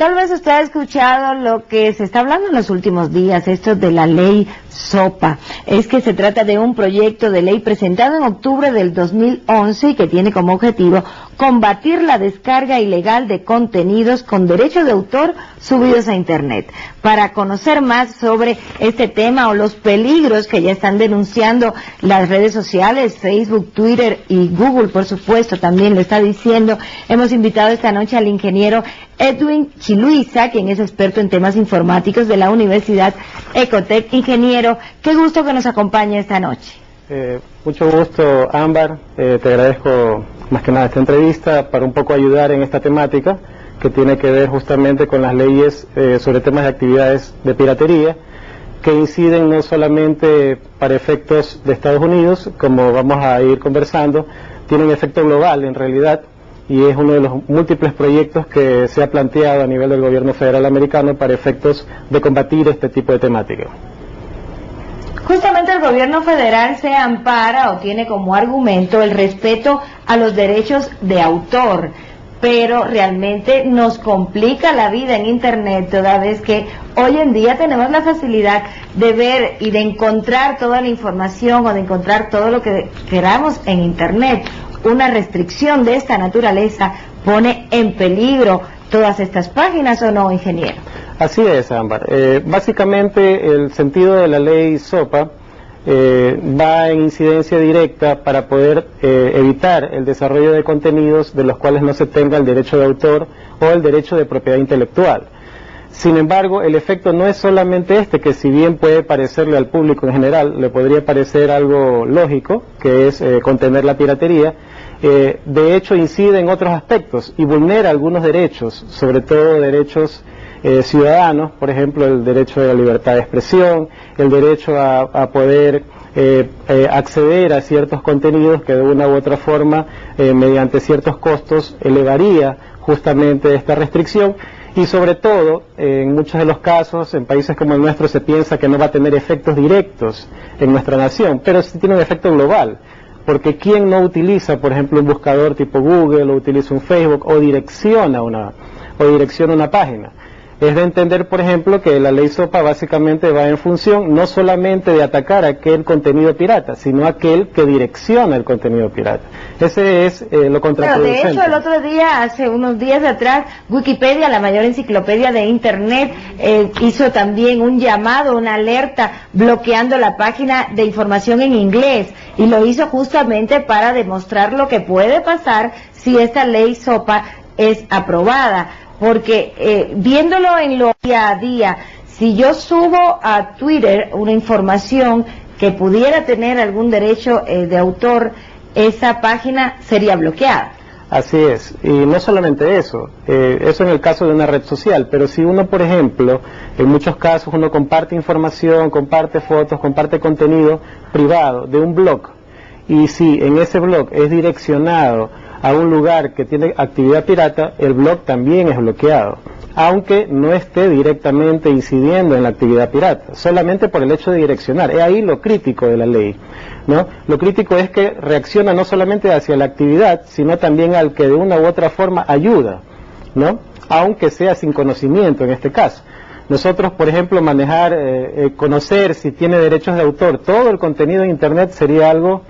Tal vez usted ha escuchado lo que se está hablando en los últimos días, esto de la ley SOPA. Es que se trata de un proyecto de ley presentado en octubre del 2011 y que tiene como objetivo combatir la descarga ilegal de contenidos con derecho de autor subidos a Internet. Para conocer más sobre este tema o los peligros que ya están denunciando las redes sociales, Facebook, Twitter y Google, por supuesto, también lo está diciendo, hemos invitado esta noche al ingeniero Edwin Chiluisa, quien es experto en temas informáticos de la Universidad Ecotec. Ingeniero, qué gusto que nos acompañe esta noche. Mucho gusto, Ámbar. Te agradezco más que nada esta entrevista para un poco ayudar en esta temática que tiene que ver justamente con las leyes sobre temas de actividades de piratería que inciden no solamente para efectos de Estados Unidos, como vamos a ir conversando, tienen efecto global en realidad, y es uno de los múltiples proyectos que se ha planteado a nivel del gobierno federal americano para efectos de combatir este tipo de temática. Justamente el gobierno federal se ampara o tiene como argumento el respeto a los derechos de autor, pero realmente nos complica la vida en Internet, toda vez que hoy en día tenemos la facilidad de ver y de encontrar toda la información o de encontrar todo lo que queramos en Internet. Una restricción de esta naturaleza pone en peligro todas estas páginas, ¿o no, ingeniero? Así es, Ámbar. Básicamente el sentido de la ley SOPA va en incidencia directa para poder evitar el desarrollo de contenidos de los cuales no se tenga el derecho de autor o el derecho de propiedad intelectual. Sin embargo, el efecto no es solamente este, que si bien puede parecerle al público en general, le podría parecer algo lógico, que es contener la piratería. De hecho incide en otros aspectos y vulnera algunos derechos, sobre todo derechos ciudadanos, por ejemplo el derecho de la libertad de expresión, el derecho a poder acceder a ciertos contenidos que de una u otra forma, mediante ciertos costos, elevaría justamente esta restricción. Y sobre todo, en muchos de los casos, en países como el nuestro se piensa que no va a tener efectos directos en nuestra nación, pero sí tiene un efecto global. Porque ¿quién no utiliza, por ejemplo, un buscador tipo Google, o utiliza un Facebook, o direcciona una página? Es de entender, por ejemplo, que la ley SOPA básicamente va en función no solamente de atacar aquel contenido pirata, sino aquel que direcciona el contenido pirata. Ese es lo contraproducente. Pero de hecho, el otro día, hace unos días atrás, Wikipedia, la mayor enciclopedia de Internet, hizo también un llamado, una alerta, bloqueando la página de información en inglés, y lo hizo justamente para demostrar lo que puede pasar si esta ley SOPA es aprobada. Porque viéndolo en lo día a día, si yo subo a Twitter una información que pudiera tener algún derecho de autor, esa página sería bloqueada. Así es, y no solamente eso en el caso de una red social, pero si uno, por ejemplo, en muchos casos uno comparte información, comparte fotos, comparte contenido privado de un blog, y si en ese blog es direccionado a un lugar que tiene actividad pirata, el blog también es bloqueado, aunque no esté directamente incidiendo en la actividad pirata, solamente por el hecho de direccionar. Es ahí lo crítico de la ley, ¿no? Lo crítico es que reacciona no solamente hacia la actividad, sino también al que de una u otra forma ayuda, ¿no? Aunque sea sin conocimiento en este caso. Nosotros, por ejemplo, manejar, conocer si tiene derechos de autor, todo el contenido en Internet sería algo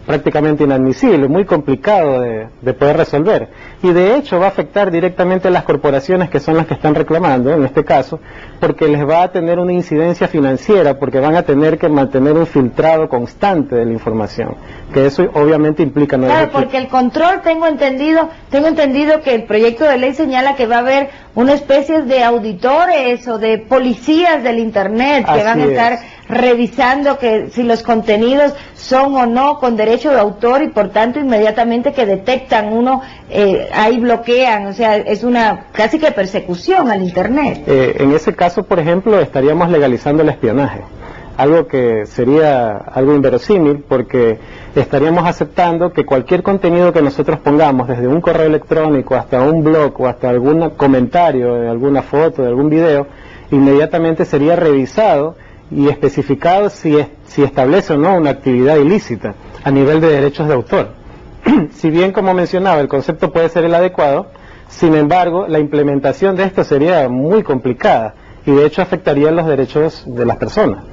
prácticamente inadmisible, muy complicado de poder resolver, y de hecho va a afectar directamente a las corporaciones que son las que están reclamando en este caso, porque les va a tener una incidencia financiera, porque van a tener que mantener un filtrado constante de la información, que eso obviamente implica no. Claro, porque el control, tengo entendido que el proyecto de ley señala que va a haber una especie de auditores o de policías del Internet que van a estar revisando que si los contenidos son o no con derecho de autor, y por tanto inmediatamente que detectan uno, ahí bloquean. O sea, es una casi que persecución al Internet. En ese caso, por ejemplo, estaríamos legalizando el espionaje, algo que sería algo inverosímil, porque estaríamos aceptando que cualquier contenido que nosotros pongamos, desde un correo electrónico hasta un blog o hasta algún comentario de alguna foto, de algún video, inmediatamente sería revisado y especificado si establece o no una actividad ilícita a nivel de derechos de autor. Si bien, como mencionaba, el concepto puede ser el adecuado, Sin embargo, la implementación de esto sería muy complicada y de hecho afectaría los derechos de las personas.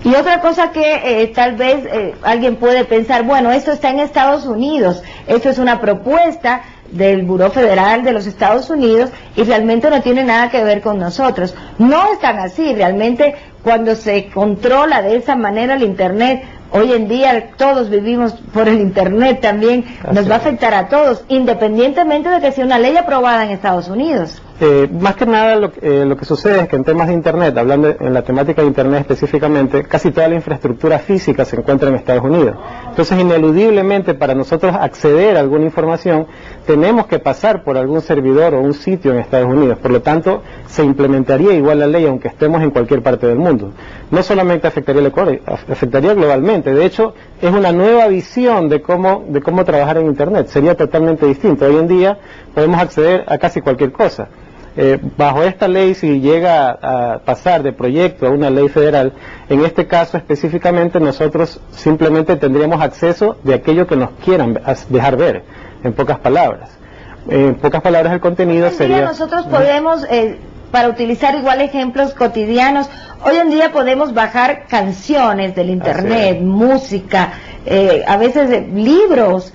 Y otra cosa que tal vez alguien puede pensar, bueno, esto está en Estados Unidos, esto es una propuesta del Buró Federal de los Estados Unidos y realmente no tiene nada que ver con nosotros. No es tan así, realmente cuando se controla de esa manera el Internet, hoy en día todos vivimos por el Internet también, nos va a afectar a todos, independientemente de que sea una ley aprobada en Estados Unidos. Más que nada lo que sucede es que en temas de Internet, hablando en la temática de Internet específicamente, casi toda la infraestructura física se encuentra en Estados Unidos. Entonces, ineludiblemente, para nosotros acceder a alguna información, tenemos que pasar por algún servidor o un sitio en Estados Unidos. Por lo tanto, se implementaría igual la ley aunque estemos en cualquier parte del mundo. No solamente afectaría el Ecuador, afectaría globalmente. De hecho, es una nueva visión de cómo trabajar en Internet. Sería totalmente distinto. Hoy en día podemos acceder a casi cualquier cosa. Bajo esta ley, si llega a pasar de proyecto a una ley federal, en este caso específicamente nosotros simplemente tendríamos acceso de aquello que nos quieran dejar ver, en pocas palabras. En pocas palabras el contenido sería... Nosotros podemos, para utilizar igual ejemplos cotidianos, hoy en día podemos bajar canciones del Internet, música, a veces libros,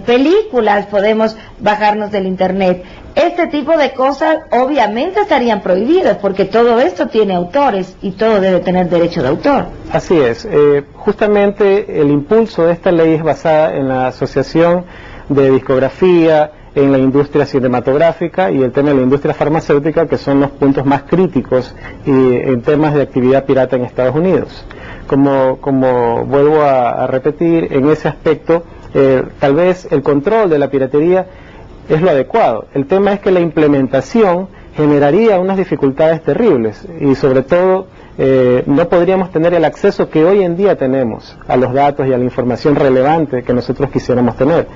películas podemos bajarnos del Internet. Este tipo de cosas obviamente estarían prohibidas porque todo esto tiene autores y todo debe tener derecho de autor. Así es, justamente el impulso de esta ley es basada en la asociación de discografía, en la industria cinematográfica y el tema de la industria farmacéutica, que son los puntos más críticos en temas de actividad pirata en Estados Unidos. Como vuelvo a repetir, en ese aspecto tal vez el control de la piratería es lo adecuado. El tema es que la implementación generaría unas dificultades terribles y sobre todo no podríamos tener el acceso que hoy en día tenemos a los datos y a la información relevante que nosotros quisiéramos tener.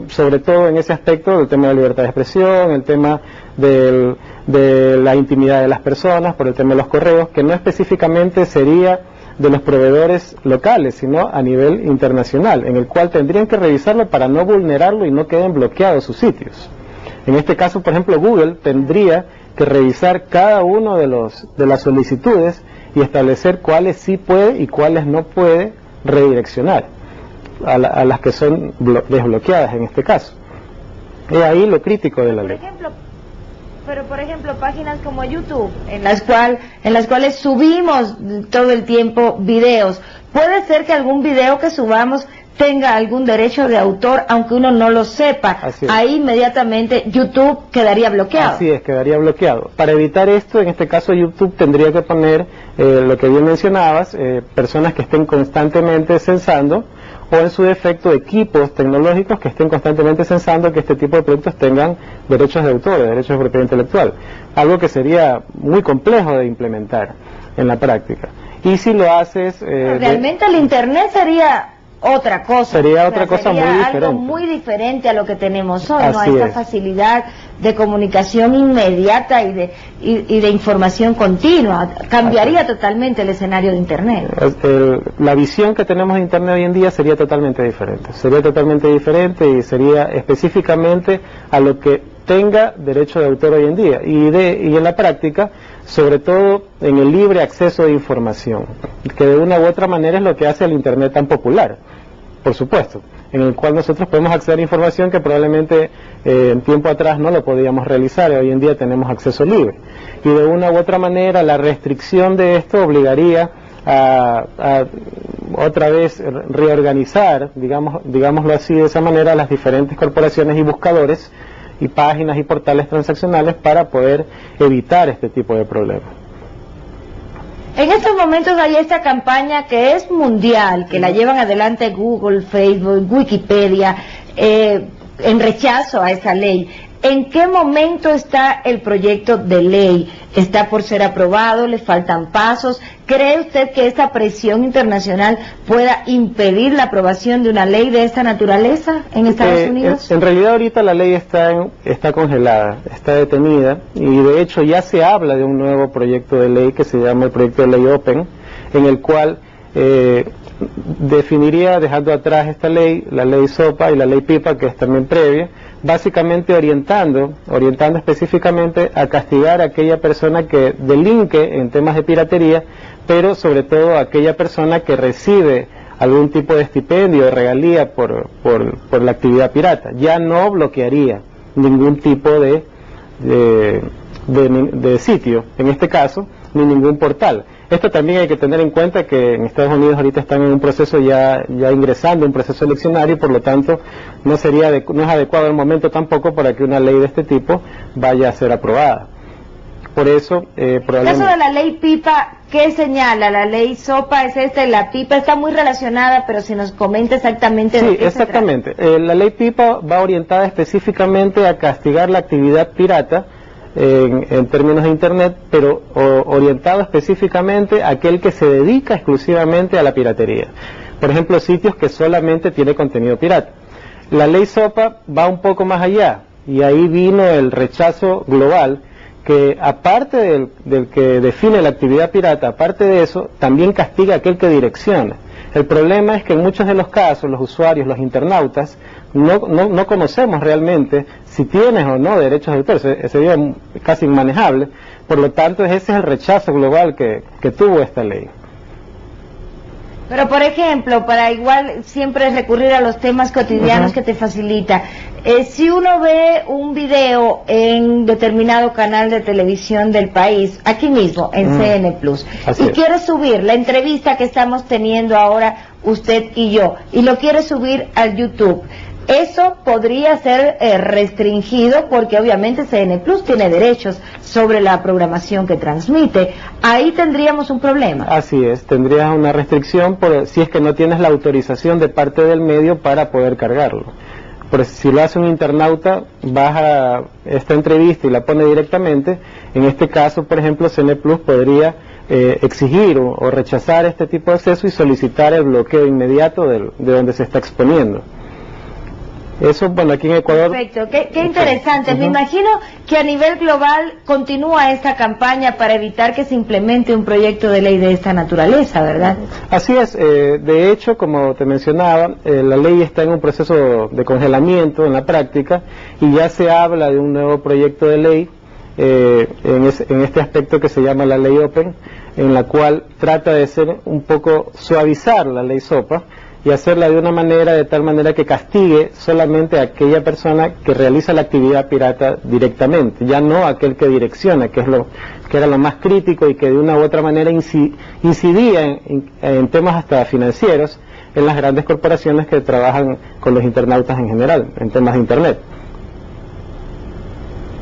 Sobre todo en ese aspecto del tema de la libertad de expresión, el tema de la intimidad de las personas, por el tema de los correos, que no específicamente sería de los proveedores locales, sino a nivel internacional, en el cual tendrían que revisarlo para no vulnerarlo y no queden bloqueados sus sitios. En este caso, por ejemplo, Google tendría que revisar cada uno de las solicitudes y establecer cuáles sí puede y cuáles no puede redireccionar a las que son desbloqueadas en este caso. Es ahí lo crítico de la ley. Pero por ejemplo, páginas como YouTube, en las cuales subimos todo el tiempo videos, puede ser que algún video que subamos tenga algún derecho de autor, aunque uno no lo sepa. Ahí inmediatamente YouTube quedaría bloqueado. Así es, quedaría bloqueado. Para evitar esto, en este caso YouTube tendría que poner lo que bien mencionabas, personas que estén constantemente censando, o en su defecto equipos tecnológicos que estén constantemente censando que este tipo de productos tengan derechos de autor, derechos de propiedad intelectual. Algo que sería muy complejo de implementar en la práctica. Y si lo haces... realmente el Internet sería otra cosa. Sería otra cosa muy diferente. Algo muy diferente a lo que tenemos hoy, Así ¿no? Hay esta es. facilidad de comunicación inmediata y de información continua. Cambiaría totalmente el escenario de Internet. La visión que tenemos de Internet hoy en día sería totalmente diferente. Sería totalmente diferente y sería específicamente a lo que tenga derecho de autor hoy en día. Y en la práctica, sobre todo en el libre acceso de información, que de una u otra manera es lo que hace el Internet tan popular, por supuesto, en el cual nosotros podemos acceder a información que probablemente en tiempo atrás no lo podíamos realizar y hoy en día tenemos acceso libre. Y de una u otra manera la restricción de esto obligaría a otra vez reorganizar, digámoslo así de esa manera, las diferentes corporaciones y buscadores y páginas y portales transaccionales para poder evitar este tipo de problemas. En estos momentos hay esta campaña que es mundial, que la llevan adelante Google, Facebook, Wikipedia, en rechazo a esa ley. ¿En qué momento está el proyecto de ley? ¿Está por ser aprobado? ¿Le faltan pasos? ¿Cree usted que esta presión internacional pueda impedir la aprobación de una ley de esta naturaleza en Estados Unidos? En realidad ahorita la ley está congelada, está detenida, y de hecho ya se habla de un nuevo proyecto de ley que se llama el proyecto de ley Open, en el cual definiría, dejando atrás esta ley, la ley SOPA y la ley PIPA, que es también previa, básicamente orientando específicamente a castigar a aquella persona que delinque en temas de piratería, pero sobre todo a aquella persona que recibe algún tipo de estipendio o regalía por la actividad pirata. Ya no bloquearía ningún tipo de sitio, en este caso, ni ningún portal. Esto también hay que tener en cuenta que en Estados Unidos ahorita están en un proceso ya ingresando, un proceso eleccionario, y por lo tanto no es adecuado el momento tampoco para que una ley de este tipo vaya a ser aprobada. Por eso, probablemente... En el caso de la ley Pipa, ¿qué señala? La ley SOPA es esta y la Pipa está muy relacionada, pero si nos comenta exactamente de qué exactamente. Se trata. La ley Pipa va orientada específicamente a castigar la actividad pirata en términos de Internet, pero orientado específicamente a aquel que se dedica exclusivamente a la piratería. Por ejemplo, sitios que solamente tiene contenido pirata. La ley SOPA va un poco más allá, y ahí vino el rechazo global, que aparte del que define la actividad pirata, aparte de eso, también castiga a aquel que direcciona. El problema es que en muchos de los casos, los usuarios, los internautas, no conocemos realmente si tienes o no derechos de autor, sería casi inmanejable. Por lo tanto, ese es el rechazo global que tuvo esta ley. Pero, por ejemplo, para igual siempre recurrir a los temas cotidianos que te facilita, si uno ve un video en determinado canal de televisión del país, aquí mismo, en CN Plus, y quiere subir la entrevista que estamos teniendo ahora usted y yo, y lo quiere subir al YouTube, eso podría ser restringido porque obviamente CN Plus tiene derechos sobre la programación que transmite. Ahí tendríamos un problema. Así es, tendrías una restricción si es que no tienes la autorización de parte del medio para poder cargarlo. Pero si lo hace un internauta, baja esta entrevista y la pone directamente, en este caso, por ejemplo, CN Plus podría exigir o rechazar este tipo de acceso y solicitar el bloqueo inmediato de donde se está exponiendo. Eso, bueno, aquí en Ecuador... Perfecto, qué interesante. Me imagino que a nivel global continúa esta campaña para evitar que se implemente un proyecto de ley de esta naturaleza, ¿verdad? Así es. De hecho, como te mencionaba, la ley está en un proceso de congelamiento en la práctica y ya se habla de un nuevo proyecto de ley en este aspecto que se llama la ley Open, en la cual trata de suavizar la ley SOPA y hacerla de tal manera que castigue solamente a aquella persona que realiza la actividad pirata directamente, ya no aquel que direcciona, que era lo más crítico y que de una u otra manera incidía en temas hasta financieros en las grandes corporaciones que trabajan con los internautas en general, en temas de Internet.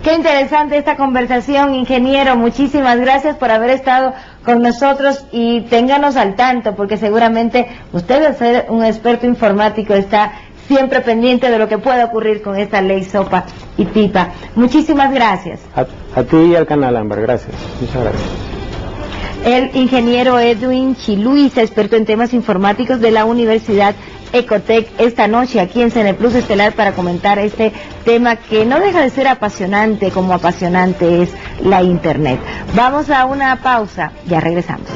Qué interesante esta conversación, ingeniero. Muchísimas gracias por haber estado con nosotros y ténganos al tanto, porque seguramente usted, al ser un experto informático, está siempre pendiente de lo que pueda ocurrir con esta ley SOPA y Pipa. Muchísimas gracias. A ti y al canal, Ámbar. Gracias. Muchas gracias. El ingeniero Edwin Chiluis, experto en temas informáticos de la Universidad Ecotec, esta noche aquí en CN Plus Estelar para comentar este tema que no deja de ser apasionante como apasionante es la Internet. Vamos a una pausa, ya regresamos.